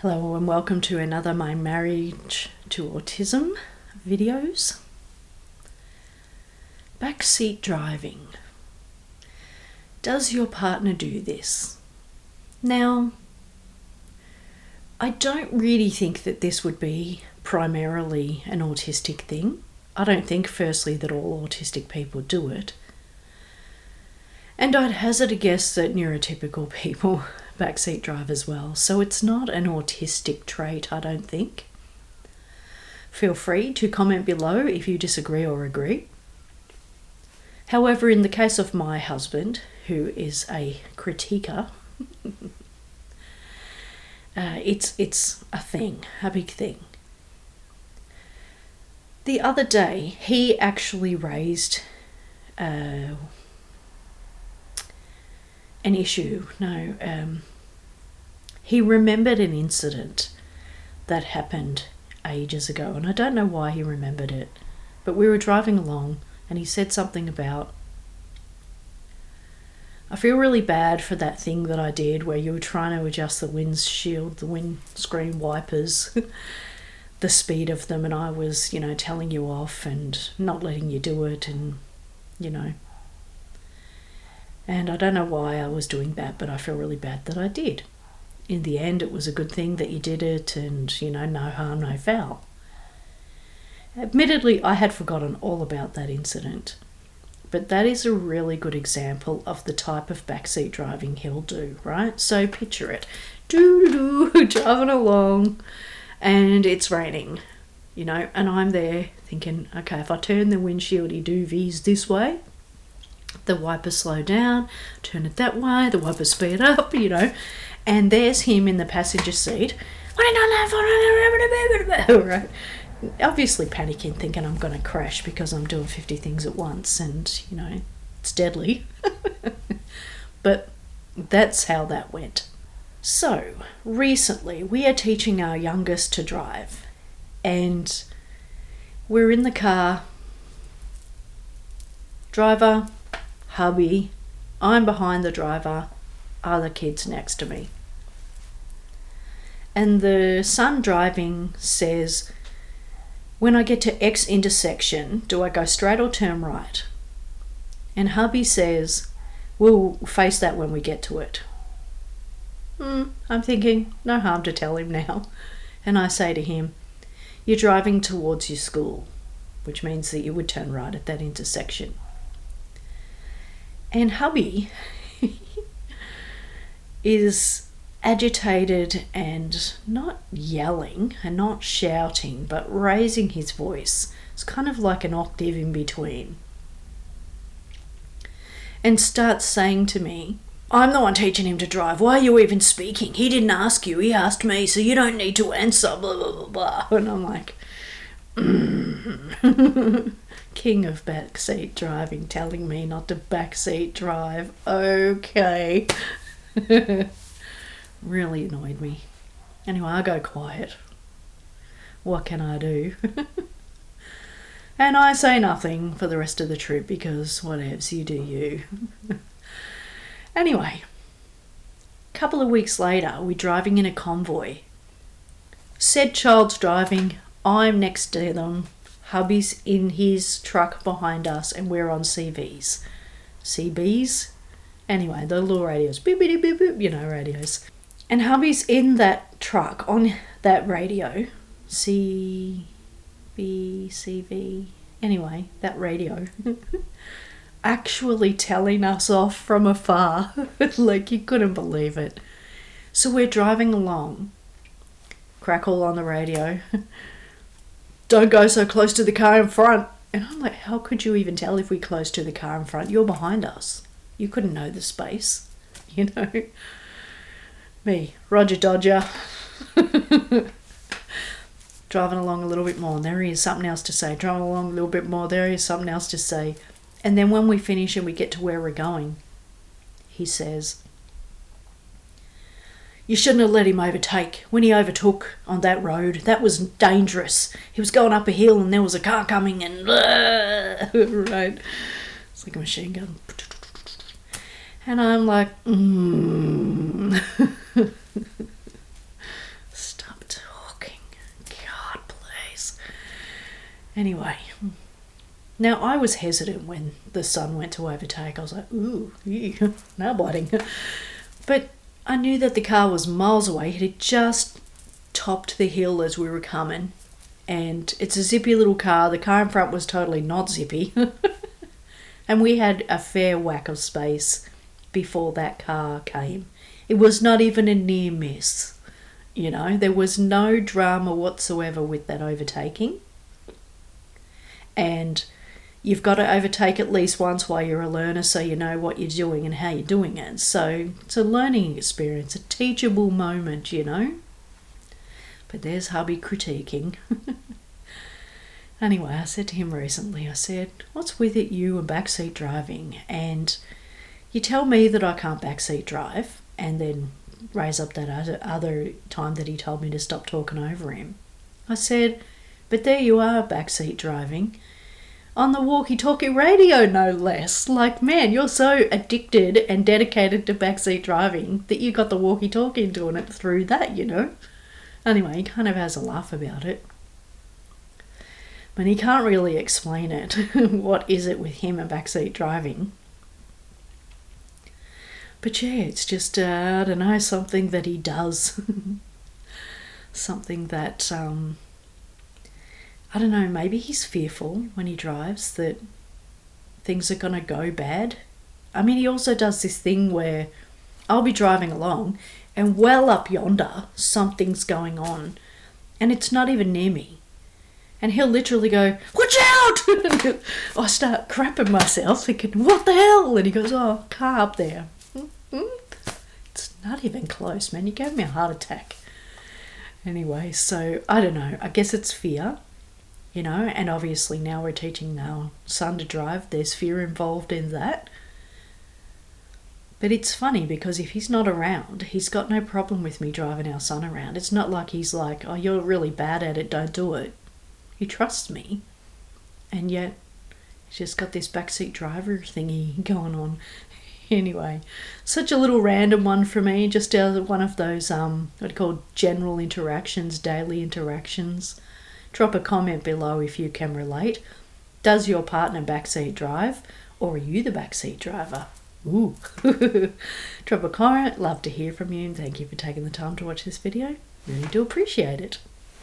Hello and welcome to another My Married2Autism videos. Backseat driving. Does your partner do this? Now, I don't really think that this would be primarily an autistic thing. I don't think, firstly, that all autistic people do it. And I'd hazard a guess that neurotypical people backseat drive as well. So it's not an autistic trait, I don't think. Feel free to comment below if you disagree or agree. However, in the case of my husband, who is a critiquer, it's a thing, a big thing. The other day, he actually raised an issue. He remembered an incident that happened ages ago, and I don't know why he remembered it, but we were driving along and he said something about, I feel really bad for that thing that I did where you were trying to adjust the windshield, the windscreen wipers, the speed of them, and I was, telling you off and not letting you do it, and, And I don't know why I was doing that, but I feel really bad that I did. In the end, it was a good thing that you did it, and, no harm, no foul. Admittedly, I had forgotten all about that incident, but that is a really good example of the type of backseat driving he'll do, right? So picture it. Driving along, and it's raining, and I'm there thinking, okay, if I turn the windshieldy doovies this way, the wipers slow down, turn it that way, the wipers speed up, and there's him in the passenger seat, right? Obviously panicking, thinking I'm going to crash because I'm doing 50 things at once, and, it's deadly. But that's how that went. So, recently, we are teaching our youngest to drive, and we're in the car, driver, hubby, I'm behind the driver, other kids next to me. And the son driving says, when I get to X intersection, do I go straight or turn right? And hubby says, we'll face that when we get to it. I'm thinking, no harm to tell him now. And I say to him, you're driving towards your school, which means that you would turn right at that intersection. And hubby is agitated and not yelling and not shouting, but raising his voice. It's kind of like an octave in between. And starts saying to me, I'm the one teaching him to drive. Why are you even speaking? He didn't ask you. He asked me, so you don't need to answer, blah, blah, blah, blah. And I'm like, King of backseat driving telling me not to backseat drive. Okay. Really annoyed me. Anyway, I go quiet. What can I do? And I say nothing for the rest of the trip because whatevs, you do you. Anyway, a couple of weeks later, we're driving in a convoy. Said child's driving, I'm next to them. Hubby's in his truck behind us, and we're on CBs. CBs? Anyway, the little radios. Beep, beep, beep, beep, radios. And hubby's in that truck on that radio. CB, CV. Anyway, that radio. Actually telling us off from afar. Like, you couldn't believe it. So we're driving along. Crackle on the radio. Don't go so close to the car in front. And I'm like, how could you even tell if we close to the car in front? You're behind us. You couldn't know the space, Me, Roger Dodger. Driving along a little bit more, and there is something else to say. Driving along a little bit more, there is something else to say. And then when we finish and we get to where we're going, he says, you shouldn't have let him overtake. When he overtook on that road, that was dangerous. He was going up a hill and there was a car coming and right. It's like a machine gun. And I'm like, Anyway, now I was hesitant when the son went to overtake. I was like, ooh, ew, nail biting. But I knew that the car was miles away. It had just topped the hill as we were coming. And it's a zippy little car. The car in front was totally not zippy. And we had a fair whack of space before that car came. It was not even a near miss. You know, there was no drama whatsoever with that overtaking. And you've got to overtake at least once while you're a learner so you know what you're doing and how you're doing it. So it's a learning experience, a teachable moment, you know. But there's hubby critiquing. Anyway, I said to him recently, I said, what's with it, you and backseat driving? And you tell me that I can't backseat drive, and then raise up that other time that he told me to stop talking over him. I said, but there you are backseat driving. On the walkie-talkie radio, no less. Like, man, you're so addicted and dedicated to backseat driving that you got the walkie-talkie and doing it through that, you know. Anyway, he kind of has a laugh about it. But he can't really explain it. What is it with him and backseat driving? But yeah, it's just, I don't know, something that he does. Something that, I don't know, maybe he's fearful when he drives that things are going to go bad. I mean, he also does this thing where I'll be driving along and well up yonder, something's going on. And it's not even near me. And he'll literally go, watch out! I start crapping myself thinking, what the hell? And he goes, oh, car up there. It's not even close, man. You gave me a heart attack. Anyway, so I don't know. I guess it's fear, you know, and obviously now we're teaching our son to drive. There's fear involved in that. But it's funny because if he's not around, he's got no problem with me driving our son around. It's not like he's like, oh, you're really bad at it, don't do it. He trusts me. And yet, he's just got this backseat driver thingy going on. Anyway, such a little random one for me, just one of those, what are called general interactions, daily interactions. Drop a comment below if you can relate. Does your partner backseat drive, or are you the backseat driver? Ooh. Drop a comment, love to hear from you, and thank you for taking the time to watch this video. Really do appreciate it.